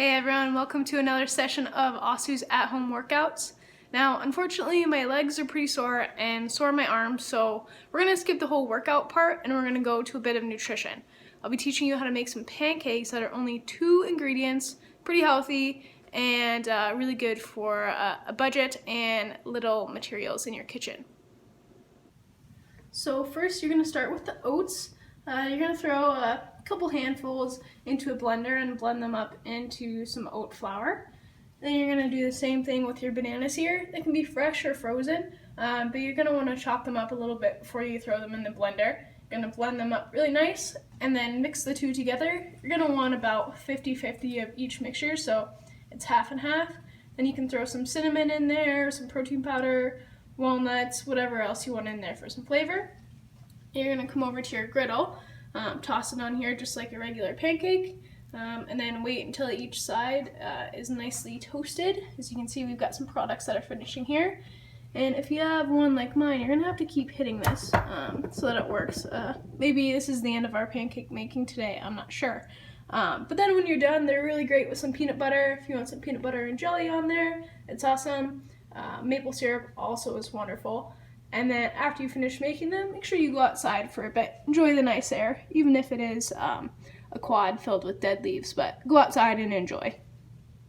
Hey everyone, welcome to another session of AUSU's at-home workouts. Now, unfortunately, my legs are pretty sore and sore my arms, so we're going to skip the whole workout part and we're going to go to a bit of nutrition. I'll be teaching you how to make some pancakes that are only 2 ingredients, pretty healthy, and really good for a budget and little materials in your kitchen. So first, you're going to start with the oats. You're going to throw a couple handfuls into a blender and blend them up into some oat flour. Then you're going to do the same thing with your bananas here. They can be fresh or frozen, but you're going to want to chop them up a little bit before you throw them in the blender. You're going to blend them up really nice and then mix the two together. You're going to want about 50-50 of each mixture, so it's half and half. Then you can throw some cinnamon in there, some protein powder, walnuts, whatever else you want in there for some flavor. You're going to come over to your griddle, toss it on here just like a regular pancake, and then wait until each side is nicely toasted. As you can see, we've got some products that are finishing here. And if you have one like mine, you're going to have to keep hitting this so that it works. Maybe this is the end of our pancake making today, I'm not sure. But then when you're done, they're really great with some peanut butter. If you want some peanut butter and jelly on there, it's awesome. Maple syrup also is wonderful. And then after you finish making them, make sure you go outside for a bit. Enjoy the nice air, even if it is a quad filled with dead leaves, but go outside and enjoy.